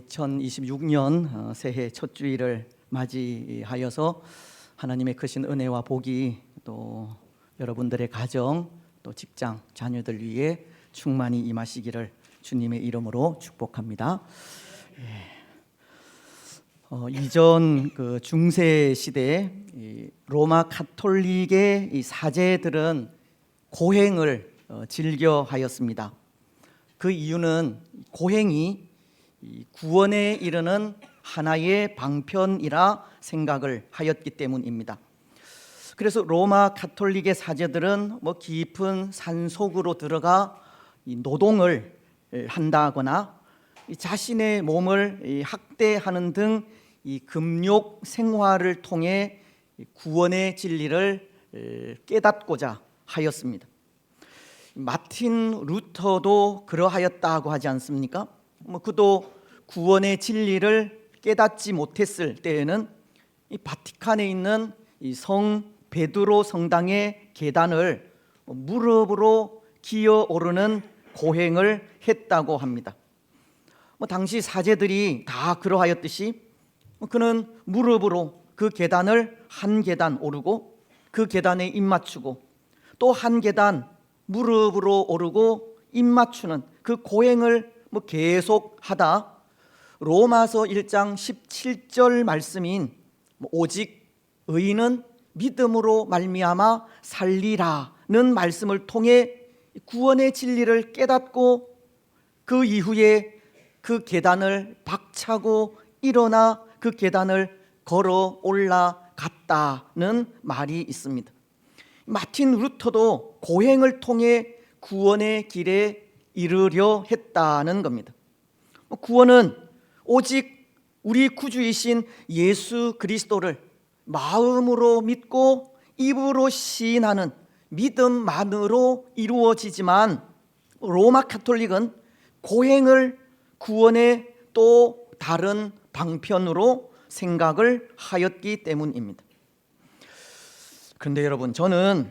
2026년 새해 첫 주일을 맞이하여서 하나님의 크신 은혜와 복이 또 여러분들의 가정, 또 직장, 자녀들 위해 충만히 임하시기를 주님의 이름으로 축복합니다. 이전 그 중세 시대에 로마 가톨릭의 이 사제들은 고행을 즐겨하였습니다. 그 이유는 고행이 구원에 이르는 하나의 방편이라 생각을 하였기 때문입니다. 그래서 로마 가톨릭의 사제들은 깊은 산속으로 들어가 노동을 한다거나 자신의 몸을 학대하는 등 금욕 생활을 통해 구원의 진리를 깨닫고자 하였습니다. 마틴 루터도 그러하였다고 하지 않습니까? 그도 구원의 진리를 깨닫지 못했을 때에는 이 바티칸에 있는 이 성 베드로 성당의 계단을 무릎으로 기어 오르는 고행을 했다고 합니다. 당시 사제들이 다 그러하였듯이 그는 무릎으로 그 계단을 한 계단 오르고 그 계단에 입 맞추고 또 한 계단 무릎으로 오르고 입 맞추는 그 고행을 계속 하다 로마서 1장 17절 말씀인 오직 의인은 믿음으로 말미암아 살리라는 말씀을 통해 구원의 진리를 깨닫고 그 이후에 그 계단을 박차고 일어나 그 계단을 걸어 올라갔다는 말이 있습니다. 마틴 루터도 고행을 통해 구원의 길에 이르려 했다는 겁니다. 구원은 오직 우리 구주이신 예수 그리스도를 마음으로 믿고 입으로 시인하는 믿음만으로 이루어지지만 로마 가톨릭은 고행을 구원의 또 다른 방편으로 생각을 하였기 때문입니다. 그런데 여러분, 저는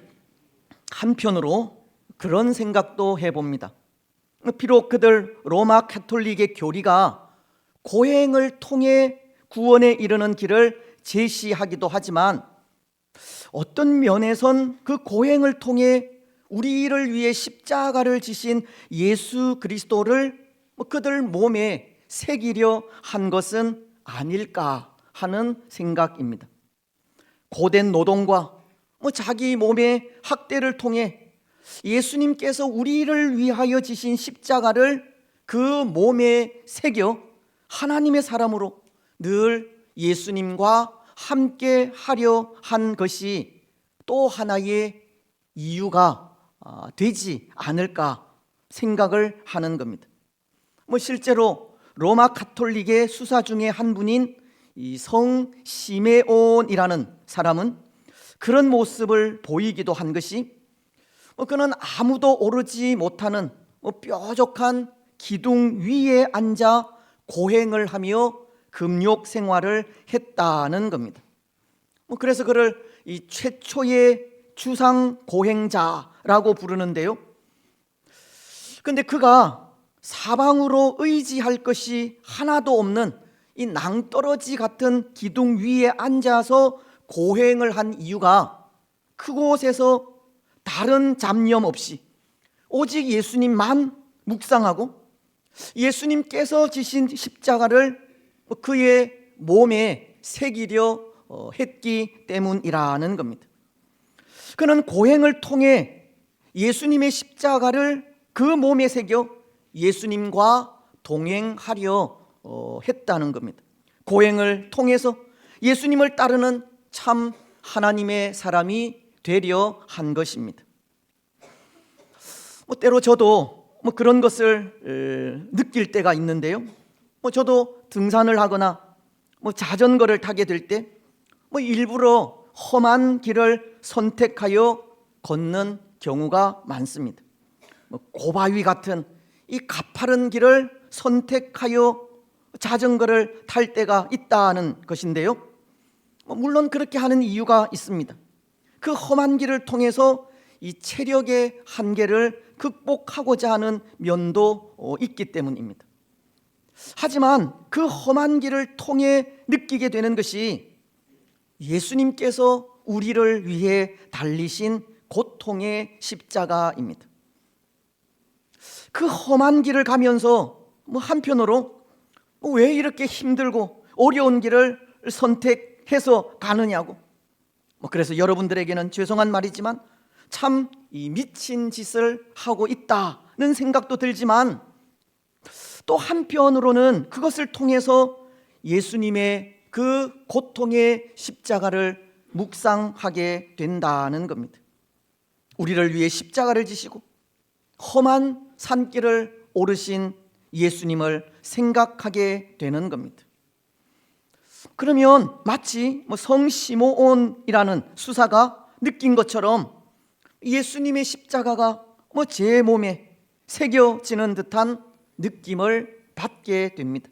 한편으로 그런 생각도 해봅니다. 비록 그들 로마 가톨릭의 교리가 고행을 통해 구원에 이르는 길을 제시하기도 하지만 어떤 면에선 그 고행을 통해 우리를 위해 십자가를 지신 예수 그리스도를 그들 몸에 새기려 한 것은 아닐까 하는 생각입니다. 고된 노동과 자기 몸의 학대를 통해 예수님께서 우리를 위하여 지신 십자가를 그 몸에 새겨 하나님의 사람으로 늘 예수님과 함께 하려 한 것이 또 하나의 이유가 되지 않을까 생각을 하는 겁니다. 실제로 로마 가톨릭의 수사 중에 한 분인 이 성 시메온이라는 사람은 그런 모습을 보이기도 한 것이 그는 아무도 오르지 못하는 뾰족한 기둥 위에 앉아 고행을 하며 금욕 생활을 했다는 겁니다. 그래서 그를 이 최초의 주상 고행자라고 부르는데요. 그런데 그가 사방으로 의지할 것이 하나도 없는 이 낭떠러지 같은 기둥 위에 앉아서 고행을 한 이유가 그곳에서 다른 잡념 없이 오직 예수님만 묵상하고 예수님께서 지신 십자가를 그의 몸에 새기려 했기 때문이라는 겁니다. 그는 고행을 통해 예수님의 십자가를 그 몸에 새겨 예수님과 동행하려 했다는 겁니다. 고행을 통해서 예수님을 따르는 참 하나님의 사람이 되려 한 것입니다. 때로 저도 그런 것을 느낄 때가 있는데요. 저도 등산을 하거나 자전거를 타게 될 때 일부러 험한 길을 선택하여 걷는 경우가 많습니다. 고바위 같은 이 가파른 길을 선택하여 자전거를 탈 때가 있다는 것인데요. 물론 그렇게 하는 이유가 있습니다. 그 험한 길을 통해서 이 체력의 한계를 극복하고자 하는 면도 있기 때문입니다. 하지만 그 험한 길을 통해 느끼게 되는 것이 예수님께서 우리를 위해 달리신 고통의 십자가입니다. 그 험한 길을 가면서 한편으로 왜 이렇게 힘들고 어려운 길을 선택해서 가느냐고, 그래서 여러분들에게는 죄송한 말이지만 참 이 미친 짓을 하고 있다는 생각도 들지만, 또 한편으로는 그것을 통해서 예수님의 그 고통의 십자가를 묵상하게 된다는 겁니다. 우리를 위해 십자가를 지시고 험한 산길을 오르신 예수님을 생각하게 되는 겁니다. 그러면 마치 성 시므온이라는 수사가 느낀 것처럼 예수님의 십자가가 제 몸에 새겨지는 듯한 느낌을 받게 됩니다.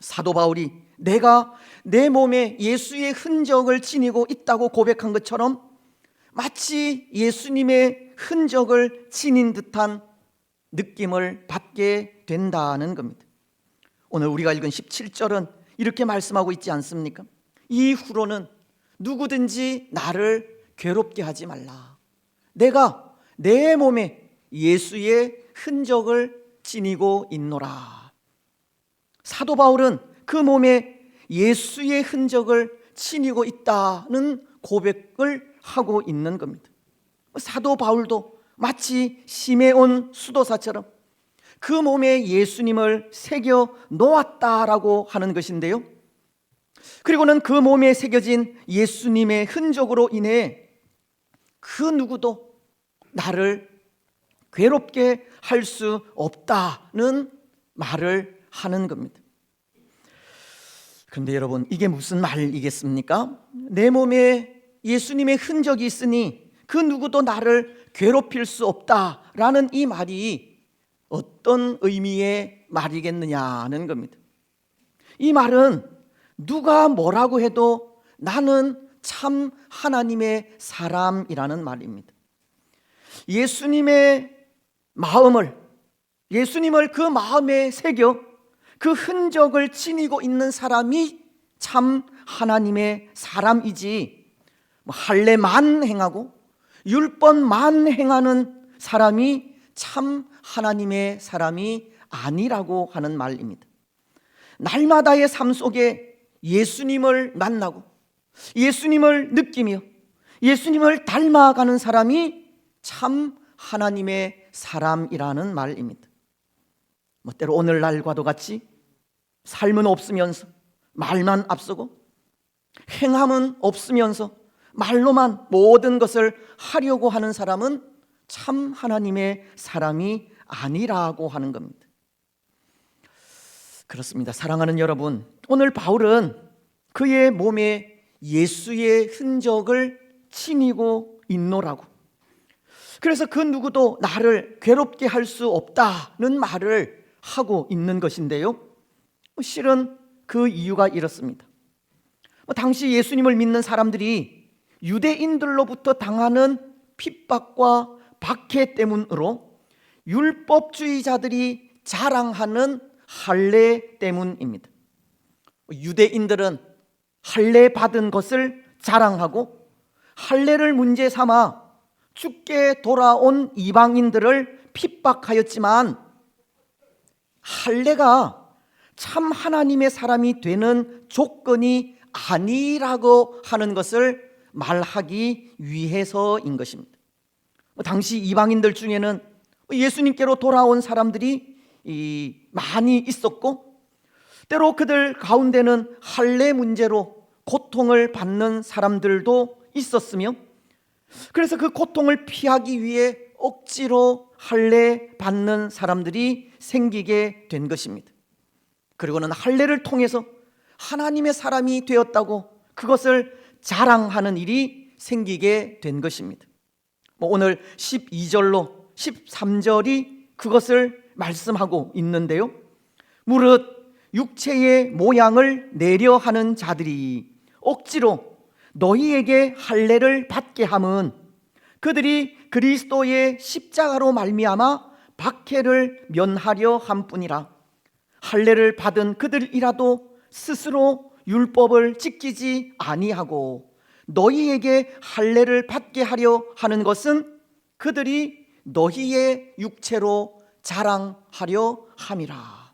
사도 바울이 내가 내 몸에 예수의 흔적을 지니고 있다고 고백한 것처럼 마치 예수님의 흔적을 지닌 듯한 느낌을 받게 된다는 겁니다. 오늘 우리가 읽은 17절은 이렇게 말씀하고 있지 않습니까? 이후로는 누구든지 나를 괴롭게 하지 말라. 내가 내 몸에 예수의 흔적을 지니고 있노라. 사도 바울은 그 몸에 예수의 흔적을 지니고 있다는 고백을 하고 있는 겁니다. 사도 바울도 마치 시메온 수도사처럼 그 몸에 예수님을 새겨 놓았다라고 하는 것인데요, 그리고는 그 몸에 새겨진 예수님의 흔적으로 인해 그 누구도 나를 괴롭게 할 수 없다는 말을 하는 겁니다. 그런데 여러분, 이게 무슨 말이겠습니까? 내 몸에 예수님의 흔적이 있으니 그 누구도 나를 괴롭힐 수 없다라는 이 말이 어떤 의미의 말이겠느냐는 겁니다. 이 말은 누가 뭐라고 해도 나는 참 하나님의 사람이라는 말입니다. 예수님의 마음을, 예수님을 그 마음에 새겨 그 흔적을 지니고 있는 사람이 참 하나님의 사람이지, 할례만 행하고 율법만 행하는 사람이 참 하나님의 사람이 아니라고 하는 말입니다. 날마다의 삶 속에 예수님을 만나고 예수님을 느끼며 예수님을 닮아가는 사람이 참 하나님의 사람이라는 말입니다. 때로 오늘날과도 같이 삶은 없으면서 말만 앞서고 행함은 없으면서 말로만 모든 것을 하려고 하는 사람은 참 하나님의 사람이 아니라고 하는 겁니다. 그렇습니다. 사랑하는 여러분, 오늘 바울은 그의 몸에 예수의 흔적을 지니고 있노라고, 그래서 그 누구도 나를 괴롭게 할 수 없다는 말을 하고 있는 것인데요, 실은 그 이유가 이렇습니다. 당시 예수님을 믿는 사람들이 유대인들로부터 당하는 핍박과 박해 때문으로 율법주의자들이 자랑하는 할례 때문입니다. 유대인들은 할례 받은 것을 자랑하고 할례를 문제 삼아 죽게 돌아온 이방인들을 핍박하였지만, 할례가 참 하나님의 사람이 되는 조건이 아니라고 하는 것을 말하기 위해서인 것입니다. 당시 이방인들 중에는 예수님께로 돌아온 사람들이 많이 있었고, 때로 그들 가운데는 할례 문제로 고통을 받는 사람들도 있었으며, 그래서 그 고통을 피하기 위해 억지로 할례 받는 사람들이 생기게 된 것입니다. 그리고는 할례를 통해서 하나님의 사람이 되었다고 그것을 자랑하는 일이 생기게 된 것입니다. 오늘 12절로 13절이 그것을 말씀하고 있는데요, 무릇 육체의 모양을 내려 하는 자들이 억지로 너희에게 할례를 받게 함은 그들이 그리스도의 십자가로 말미암아 박해를 면하려 함뿐이라. 할례를 받은 그들이라도 스스로 율법을 지키지 아니하고 너희에게 할례를 받게 하려 하는 것은 그들이 너희의 육체로 자랑하려 함이라.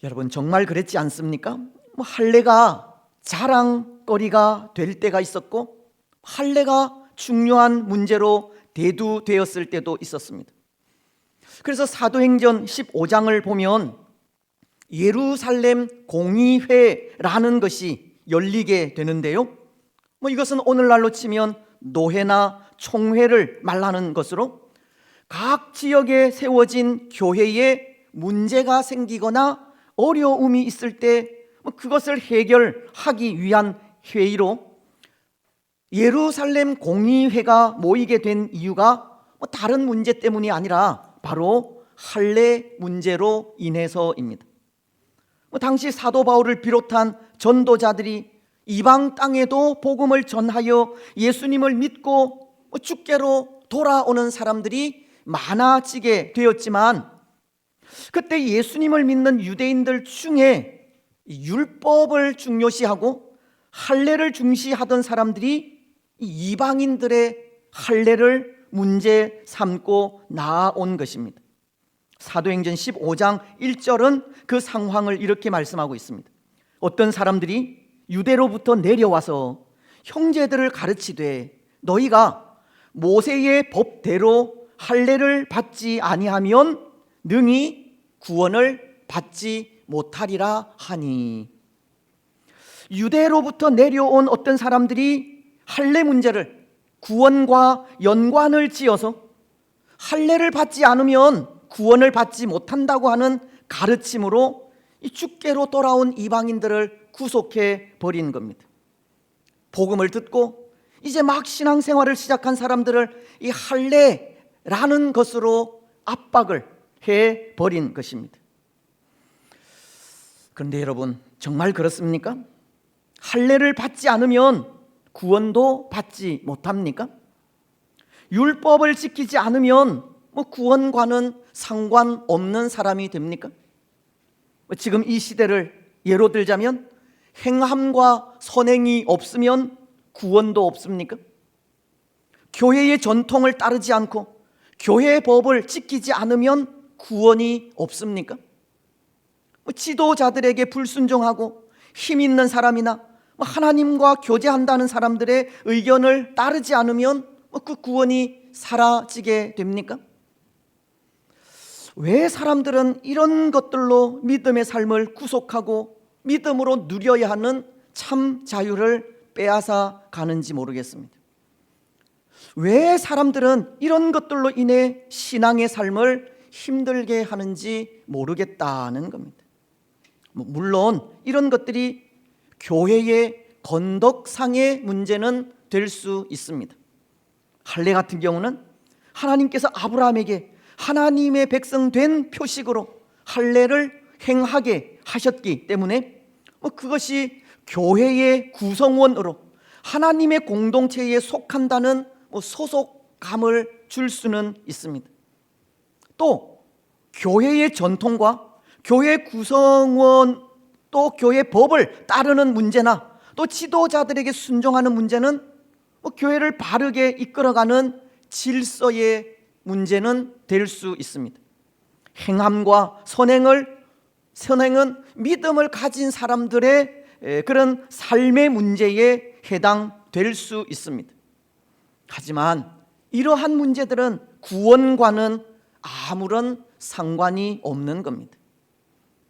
여러분, 정말 그랬지 않습니까? 할례가 자랑거리가 될 때가 있었고 할례가 중요한 문제로 대두되었을 때도 있었습니다. 그래서 사도행전 15장을 보면 예루살렘 공의회라는 것이 열리게 되는데요, 이것은 오늘날로 치면 노회나 총회를 말하는 것으로 각 지역에 세워진 교회에 문제가 생기거나 어려움이 있을 때 그것을 해결하기 위한 회의로 예루살렘 공의회가 모이게 된 이유가 다른 문제 때문이 아니라 바로 할례 문제로 인해서입니다. 당시 사도 바울을 비롯한 전도자들이 이방 땅에도 복음을 전하여 예수님을 믿고 주께로 돌아오는 사람들이 많아지게 되었지만 그때 예수님을 믿는 유대인들 중에 율법을 중요시하고 할례를 중시하던 사람들이 이방인들의 할례를 문제 삼고 나아온 것입니다. 사도행전 15장 1절은 그 상황을 이렇게 말씀하고 있습니다. 어떤 사람들이 유대로부터 내려와서 형제들을 가르치되 너희가 모세의 법대로 할례를 받지 아니하면 능히 구원을 받지 못하리라 하니, 유대로부터 내려온 어떤 사람들이 할례 문제를 구원과 연관을 지어서 할례를 받지 않으면 구원을 받지 못한다고 하는 가르침으로 주께로 돌아온 이방인들을 구속해 버린 겁니다. 복음을 듣고 이제 막 신앙생활을 시작한 사람들을 이 할례라는 것으로 압박을 해 버린 것입니다. 그런데 여러분, 정말 그렇습니까? 할례를 받지 않으면 구원도 받지 못합니까? 율법을 지키지 않으면 구원과는 상관없는 사람이 됩니까? 지금 이 시대를 예로 들자면 행함과 선행이 없으면 구원도 없습니까? 교회의 전통을 따르지 않고 교회의 법을 지키지 않으면 구원이 없습니까? 지도자들에게 불순종하고 힘 있는 사람이나 하나님과 교제한다는 사람들의 의견을 따르지 않으면 그 구원이 사라지게 됩니까? 왜 사람들은 이런 것들로 믿음의 삶을 구속하고 믿음으로 누려야 하는 참 자유를 빼앗아 가는지 모르겠습니다. 왜 사람들은 이런 것들로 인해 신앙의 삶을 힘들게 하는지 모르겠다는 겁니다. 물론 이런 것들이 교회의 건덕상의 문제는 될 수 있습니다. 할례 같은 경우는 하나님께서 아브라함에게 하나님의 백성 된 표식으로 할례를 행하게 하셨기 때문에 그것이 교회의 구성원으로 하나님의 공동체에 속한다는 소속감을 줄 수는 있습니다. 또 교회의 전통과 교회 구성원 또 교회 법을 따르는 문제나 또 지도자들에게 순종하는 문제는 교회를 바르게 이끌어가는 질서의 문제는 될 수 있습니다. 행함과 선행은 믿음을 가진 사람들의 그런 삶의 문제에 해당될 수 있습니다. 하지만 이러한 문제들은 구원과는 아무런 상관이 없는 겁니다.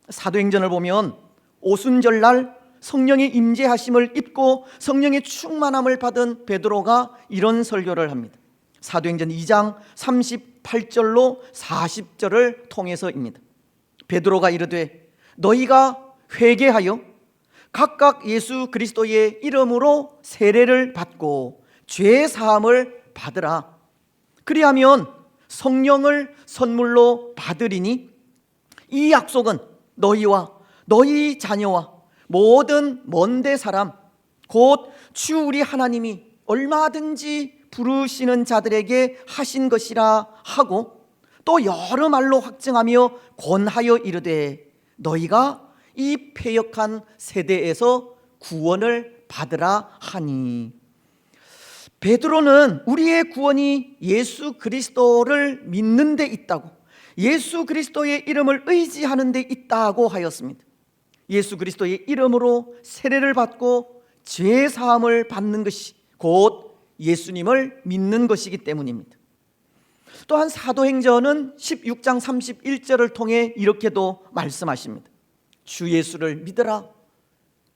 사도행전을 보면 오순절날 성령의 임재하심을 입고 성령의 충만함을 받은 베드로가 이런 설교를 합니다. 사도행전 2장 38절로 40절을 통해서입니다. 베드로가 이르되 너희가 회개하여 각각 예수 그리스도의 이름으로 세례를 받고 죄 사함을 받으라. 그리하면 성령을 선물로 받으리니 이 약속은 너희와 너희 자녀와 모든 먼데 사람 곧 주 우리 하나님이 얼마든지 부르시는 자들에게 하신 것이라 하고 또 여러 말로 확증하며 권하여 이르되 너희가 이 패역한 세대에서 구원을 받으라 하니. 베드로는 우리의 구원이 예수 그리스도를 믿는 데 있다고, 예수 그리스도의 이름을 의지하는 데 있다고 하였습니다. 예수 그리스도의 이름으로 세례를 받고 죄 사함을 받는 것이 곧 예수님을 믿는 것이기 때문입니다. 또한 사도행전은 16장 31절을 통해 이렇게도 말씀하십니다. 주 예수를 믿으라.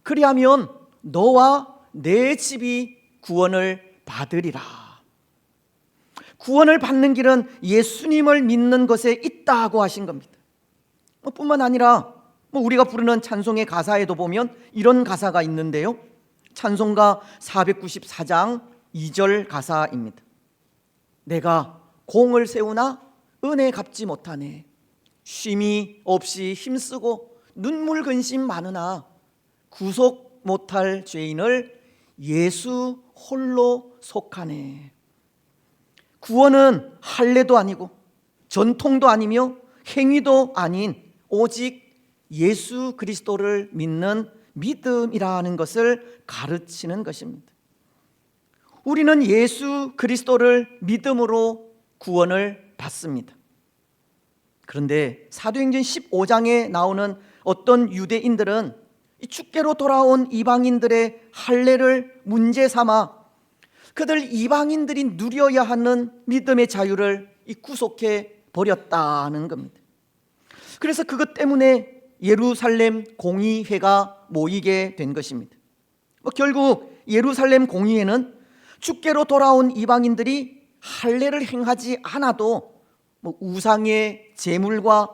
그리하면 너와 내 집이 구원을 받으리라. 구원을 받는 길은 예수님을 믿는 것에 있다고 하신 겁니다. 뿐만 아니라 우리가 부르는 찬송의 가사에도 보면 이런 가사가 있는데요, 찬송가 494장 2절 가사입니다. 내가 공을 세우나 은혜 갚지 못하네. 쉼이 없이 힘쓰고 눈물 근심 많으나 구속 못할 죄인을 예수 홀로 속하네. 구원은 할례도 아니고 전통도 아니며 행위도 아닌 오직 예수 그리스도를 믿는 믿음이라는 것을 가르치는 것입니다. 우리는 예수 그리스도를 믿음으로 구원을 받습니다. 그런데 사도행전 15장에 나오는 어떤 유대인들은 주께로 돌아온 이방인들의 할례를 문제 삼아 그들 이방인들이 누려야 하는 믿음의 자유를 구속해 버렸다는 겁니다. 그래서 그것 때문에 예루살렘 공의회가 모이게 된 것입니다. 결국 예루살렘 공의회는 주께로 돌아온 이방인들이 할례를 행하지 않아도 우상의 제물과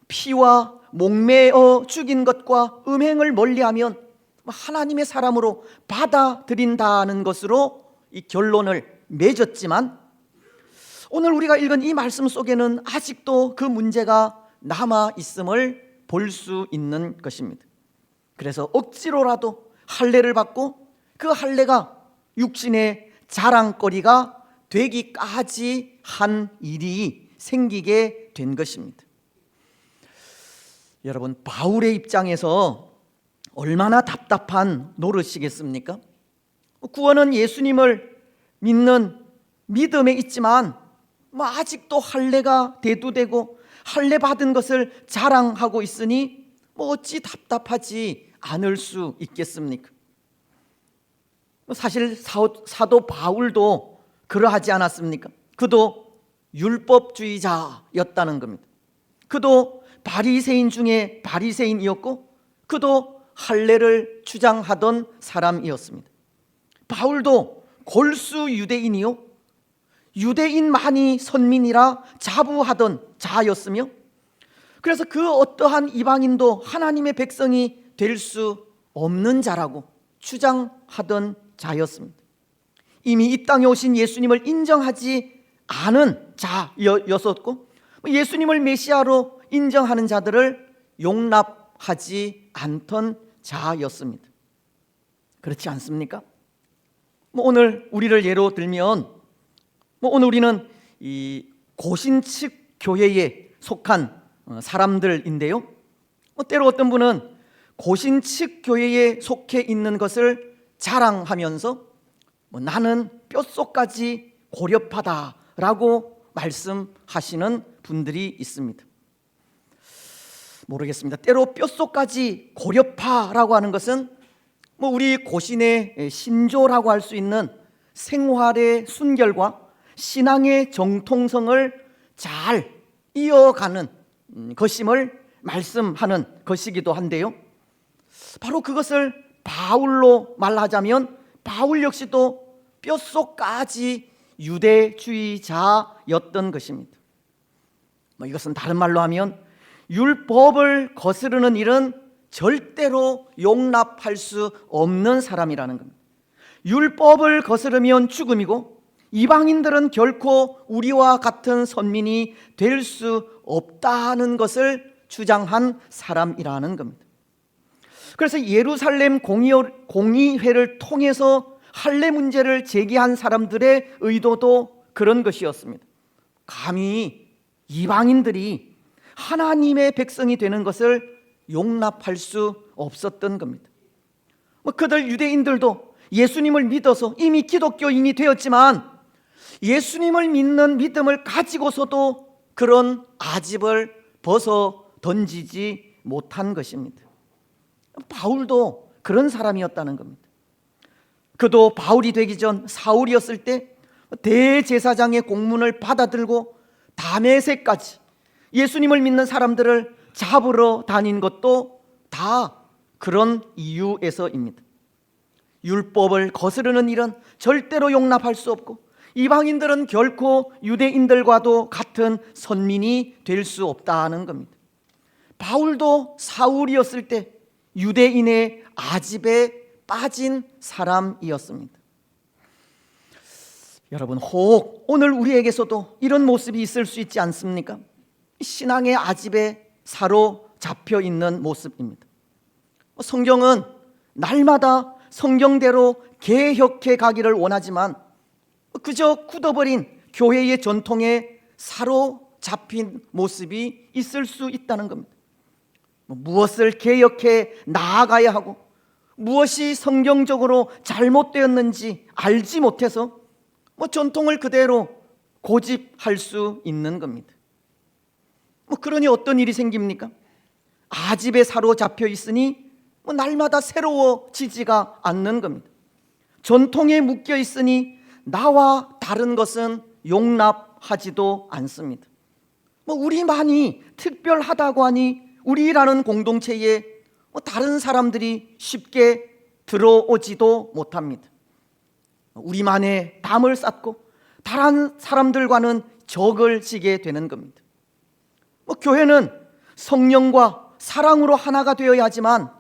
피와 목매어 죽인 것과 음행을 멀리하면 하나님의 사람으로 받아들인다는 것으로 이 결론을 맺었지만, 오늘 우리가 읽은 이 말씀 속에는 아직도 그 문제가 남아 있음을 볼 수 있는 것입니다. 그래서 억지로라도 할례를 받고 그 할례가 육신의 자랑거리가 되기까지 한 일이 생기게 된 것입니다. 여러분, 바울의 입장에서 얼마나 답답한 노릇이겠습니까? 구원은 예수님을 믿는 믿음에 있지만 아직도 할례가 대두되고 할례 받은 것을 자랑하고 있으니 어찌 답답하지 않을 수 있겠습니까? 사실 사도 바울도 그러하지 않았습니까? 그도 율법주의자였다는 겁니다. 그도 바리새인 중에 바리새인이었고 그도 할례를 주장하던 사람이었습니다. 바울도 골수 유대인이요 유대인만이 선민이라 자부하던 자였으며, 그래서 그 어떠한 이방인도 하나님의 백성이 될 수 없는 자라고 주장하던 자였습니다. 이미 이 땅에 오신 예수님을 인정하지 않은 자였었고 예수님을 메시아로 인정하는 자들을 용납하지 않던 자였습니다. 그렇지 않습니까? 오늘 우리를 예로 들면 오늘 우리는 이 고신측 교회에 속한 사람들인데요, 때로 어떤 분은 고신측 교회에 속해 있는 것을 자랑하면서 나는 뼛속까지 고렵하다라고 말씀하시는 분들이 있습니다. 모르겠습니다. 때로 뼛속까지 고렵하라고 하는 것은 우리 고신의 신조라고 할 수 있는 생활의 순결과 신앙의 정통성을 잘 이어가는 것임을 말씀하는 것이기도 한데요, 바로 그것을 바울로 말하자면 바울 역시도 뼛속까지 유대주의자였던 것입니다. 이것은 다른 말로 하면 율법을 거스르는 일은 절대로 용납할 수 없는 사람이라는 겁니다. 율법을 거스르면 죽음이고 이방인들은 결코 우리와 같은 선민이 될 수 없다는 것을 주장한 사람이라는 겁니다. 그래서 예루살렘 공의회를 통해서 할례 문제를 제기한 사람들의 의도도 그런 것이었습니다. 감히 이방인들이 하나님의 백성이 되는 것을 용납할 수 없었던 겁니다. 그들 유대인들도 예수님을 믿어서 이미 기독교인이 되었지만 예수님을 믿는 믿음을 가지고서도 그런 아집을 벗어 던지지 못한 것입니다. 바울도 그런 사람이었다는 겁니다. 그도 바울이 되기 전 사울이었을 때 대제사장의 공문을 받아들고 다메섹까지 예수님을 믿는 사람들을 잡으러 다닌 것도 다 그런 이유에서입니다. 율법을 거스르는 일은 절대로 용납할 수 없고 이방인들은 결코 유대인들과도 같은 선민이 될 수 없다는 겁니다. 바울도 사울이었을 때 유대인의 아집에 빠진 사람이었습니다. 여러분, 혹 오늘 우리에게서도 이런 모습이 있을 수 있지 않습니까? 신앙의 아집에 사로잡혀 있는 모습입니다. 성경은 날마다 성경대로 개혁해 가기를 원하지만 그저 굳어버린 교회의 전통에 사로잡힌 모습이 있을 수 있다는 겁니다. 무엇을 개혁해 나아가야 하고 무엇이 성경적으로 잘못되었는지 알지 못해서 전통을 그대로 고집할 수 있는 겁니다. 그러니 어떤 일이 생깁니까? 아집에 사로잡혀 있으니 날마다 새로워지지가 않는 겁니다. 전통에 묶여 있으니 나와 다른 것은 용납하지도 않습니다. 우리만이 특별하다고 하니 우리라는 공동체에 다른 사람들이 쉽게 들어오지도 못합니다. 우리만의 담을 쌓고 다른 사람들과는 적을 지게 되는 겁니다. 교회는 성령과 사랑으로 하나가 되어야 하지만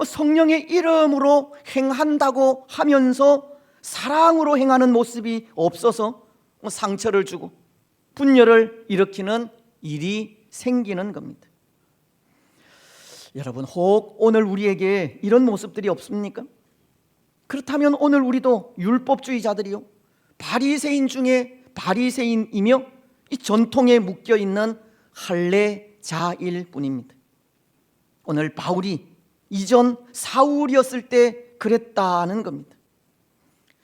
성령의 이름으로 행한다고 하면서 사랑으로 행하는 모습이 없어서 상처를 주고 분열을 일으키는 일이 생기는 겁니다. 여러분, 혹 오늘 우리에게 이런 모습들이 없습니까? 그렇다면 오늘 우리도 율법주의자들이요, 바리새인 중에 바리새인이며 이 전통에 묶여있는 할례자일 뿐입니다. 오늘 바울이 이전 사울이었을 때 그랬다는 겁니다.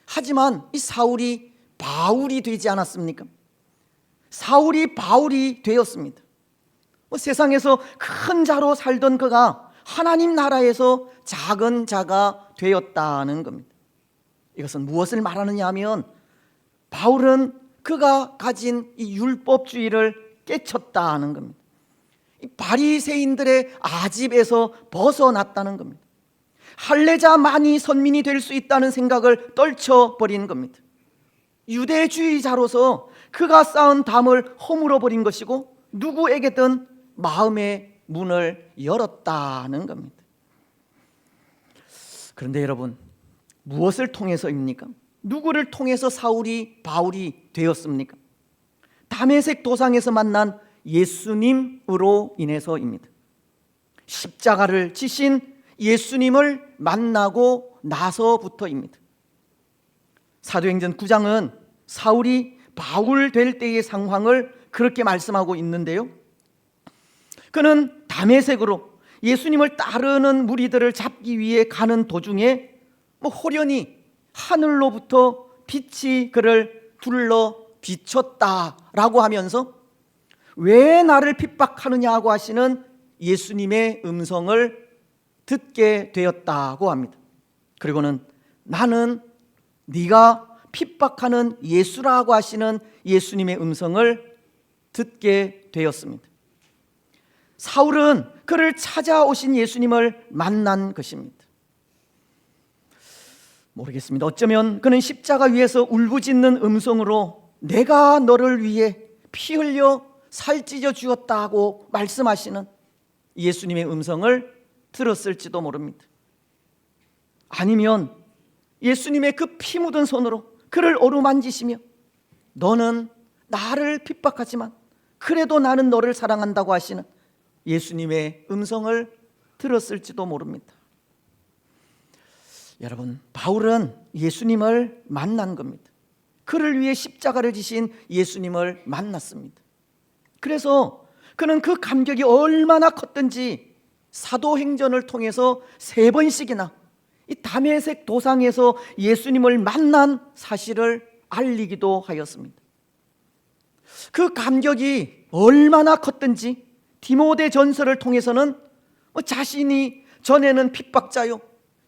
하지만 이 사울이 바울이 되지 않았습니까? 사울이 바울이 되었습니다. 세상에서 큰 자로 살던 그가 하나님 나라에서 작은 자가 되었다는 겁니다. 이것은 무엇을 말하느냐 하면 바울은 그가 가진 이 율법주의를 깨쳤다는 겁니다. 이 바리새인들의 아집에서 벗어났다는 겁니다. 할례자만이 선민이 될 수 있다는 생각을 떨쳐버린 겁니다. 유대주의자로서 그가 쌓은 담을 허물어 버린 것이고 누구에게든 마음의 문을 열었다는 겁니다. 그런데 여러분, 무엇을 통해서입니까? 누구를 통해서 사울이 바울이 되었습니까? 다메섹 도상에서 만난 예수님으로 인해서입니다. 십자가를 지신 예수님을 만나고 나서부터입니다. 사도행전 9장은 사울이 바울 될 때의 상황을 그렇게 말씀하고 있는데요, 그는 다메섹으로 예수님을 따르는 무리들을 잡기 위해 가는 도중에 호련히 하늘로부터 빛이 그를 둘러 비쳤다라고 하면서 왜 나를 핍박하느냐고 하시는 예수님의 음성을 듣게 되었다고 합니다. 그리고는 나는 네가 핍박하는 예수라고 하시는 예수님의 음성을 듣게 되었습니다. 사울은 그를 찾아오신 예수님을 만난 것입니다. 모르겠습니다. 어쩌면 그는 십자가 위에서 울부짖는 음성으로 내가 너를 위해 피 흘려 살찢어 주었다고 말씀하시는 예수님의 음성을 들었을지도 모릅니다. 아니면 예수님의 그 피 묻은 손으로 그를 어루만지시며 너는 나를 핍박하지만 그래도 나는 너를 사랑한다고 하시는 예수님의 음성을 들었을지도 모릅니다. 여러분, 바울은 예수님을 만난 겁니다. 그를 위해 십자가를 지신 예수님을 만났습니다. 그래서 그는 그 감격이 얼마나 컸던지 사도행전을 통해서 3번씩이나 이 다메섹 도상에서 예수님을 만난 사실을 알리기도 하였습니다. 그 감격이 얼마나 컸던지 디모데 전서를 통해서는 자신이 전에는 핍박자요,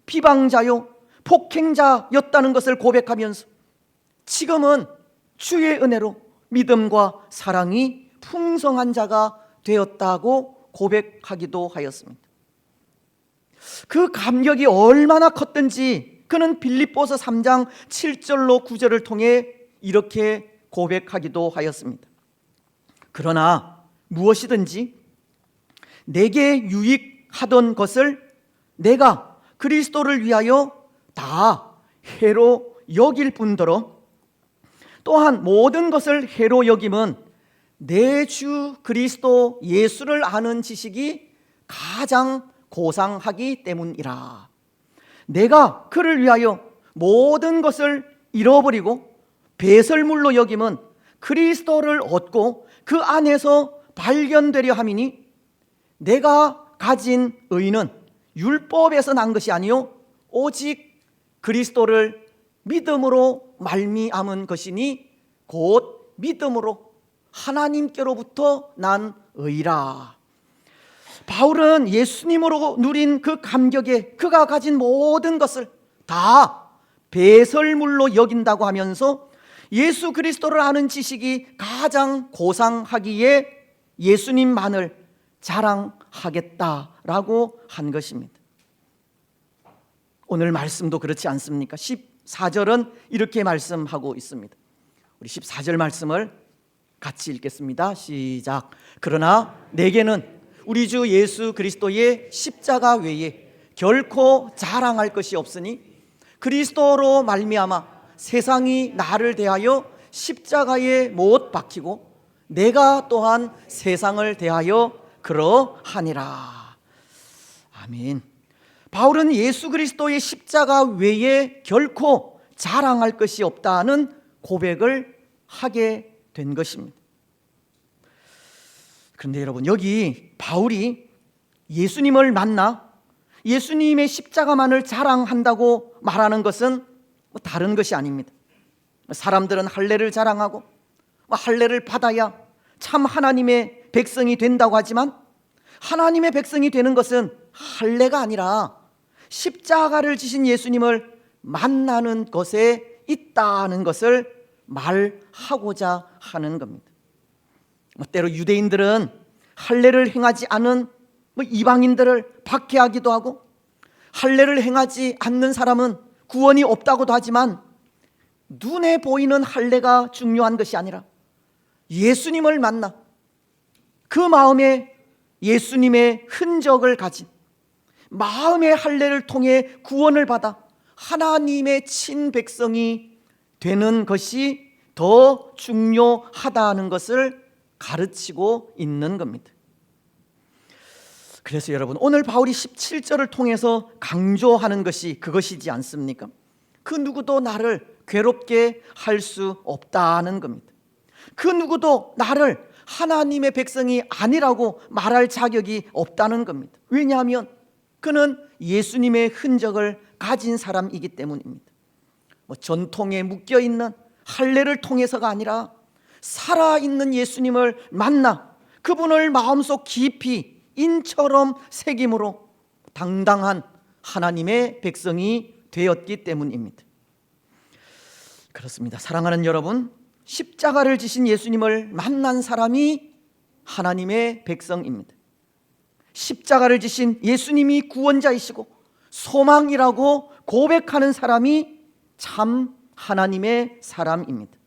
비방자요, 폭행자였다는 것을 고백하면서 지금은 주의 은혜로 믿음과 사랑이 풍성한 자가 되었다고 고백하기도 하였습니다. 그 감격이 얼마나 컸던지 그는 빌립보서 3장 7절로 9절을 통해 이렇게 고백하기도 하였습니다. 그러나 무엇이든지 내게 유익하던 것을 내가 그리스도를 위하여 다 해로 여길 뿐더러 또한 모든 것을 해로 여김은 내 주 그리스도 예수를 아는 지식이 가장 고상하기 때문이라. 내가 그를 위하여 모든 것을 잃어버리고 배설물로 여김은 그리스도를 얻고 그 안에서 발견되려 함이니 내가 가진 의는 율법에서 난 것이 아니요 오직 그리스도를 믿음으로 말미암은 것이니 곧 믿음으로 하나님께로부터 난 의라. 바울은 예수님으로 누린 그 감격에 그가 가진 모든 것을 다 배설물로 여긴다고 하면서 예수 그리스도를 아는 지식이 가장 고상하기에 예수님만을 자랑하겠다라고 한 것입니다. 오늘 말씀도 그렇지 않습니까? 14절은 이렇게 말씀하고 있습니다. 우리 14절 말씀을 같이 읽겠습니다. 시작. 그러나 내게는 우리 주 예수 그리스도의 십자가 외에 결코 자랑할 것이 없으니 그리스도로 말미암아 세상이 나를 대하여 십자가에 못 박히고 내가 또한 세상을 대하여 그러하니라. 아멘. 바울은 예수 그리스도의 십자가 외에 결코 자랑할 것이 없다는 고백을 하게 된 것입니다. 그런데 여러분, 여기 바울이 예수님을 만나 예수님의 십자가만을 자랑한다고 말하는 것은 다른 것이 아닙니다. 사람들은 할례를 자랑하고 할례를 받아야 참 하나님의 백성이 된다고 하지만 하나님의 백성이 되는 것은 할례가 아니라 십자가를 지신 예수님을 만나는 것에 있다는 것을 말하고자 하는 겁니다. 때로 유대인들은 할례를 행하지 않은 이방인들을 박해하기도 하고 할례를 행하지 않는 사람은 구원이 없다고도 하지만 눈에 보이는 할례가 중요한 것이 아니라 예수님을 만나 그 마음에 예수님의 흔적을 가진 마음의 할례를 통해 구원을 받아 하나님의 친백성이 되는 것이 더 중요하다는 것을 가르치고 있는 겁니다. 그래서 여러분, 오늘 바울이 17절을 통해서 강조하는 것이 그것이지 않습니까? 그 누구도 나를 괴롭게 할 수 없다는 겁니다. 그 누구도 나를 하나님의 백성이 아니라고 말할 자격이 없다는 겁니다. 왜냐하면 그는 예수님의 흔적을 가진 사람이기 때문입니다. 전통에 묶여있는 할례를 통해서가 아니라 살아있는 예수님을 만나 그분을 마음속 깊이 인처럼 새김으로 당당한 하나님의 백성이 되었기 때문입니다. 그렇습니다. 사랑하는 여러분, 십자가를 지신 예수님을 만난 사람이 하나님의 백성입니다. 십자가를 지신 예수님이 구원자이시고 소망이라고 고백하는 사람이 참 하나님의 사람입니다.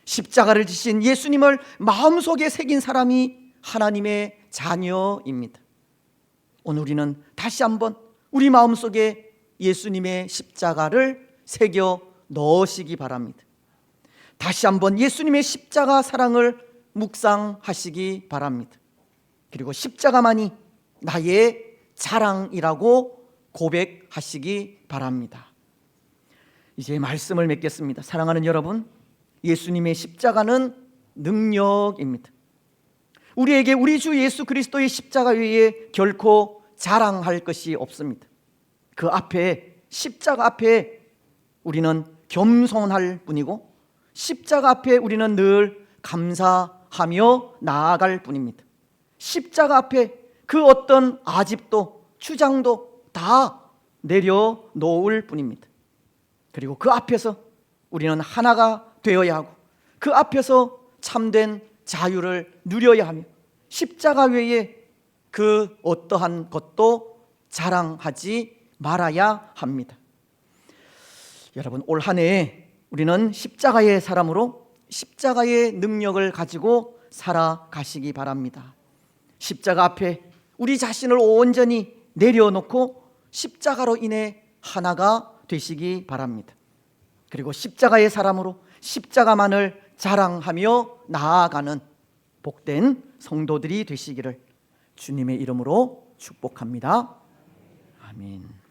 십자가를 지신 예수님을 마음속에 새긴 사람이 하나님의 자녀입니다. 오늘 우리는 다시 한번 우리 마음속에 예수님의 십자가를 새겨 넣으시기 바랍니다. 다시 한번 예수님의 십자가 사랑을 묵상하시기 바랍니다. 그리고 십자가만이 나의 자랑이라고 고백하시기 바랍니다. 이제 말씀을 맺겠습니다. 사랑하는 여러분, 예수님의 십자가는 능력입니다. 우리에게 우리 주 예수 그리스도의 십자가 외에 결코 자랑할 것이 없습니다. 그 앞에, 십자가 앞에 우리는 겸손할 뿐이고 십자가 앞에 우리는 늘 감사하며 나아갈 뿐입니다. 십자가 앞에 그 어떤 아집도 주장도 다 내려놓을 뿐입니다. 그리고 그 앞에서 우리는 하나가 되어야 하고 그 앞에서 참된 자유를 누려야 하며 십자가 외에 그 어떠한 것도 자랑하지 말아야 합니다. 여러분, 올 한 해 우리는 십자가의 사람으로 십자가의 능력을 가지고 살아가시기 바랍니다. 십자가 앞에 우리 자신을 온전히 내려놓고 십자가로 인해 하나가 되시기 바랍니다. 그리고 십자가의 사람으로 십자가만을 자랑하며 나아가는 복된 성도들이 되시기를 주님의 이름으로 축복합니다. 아멘.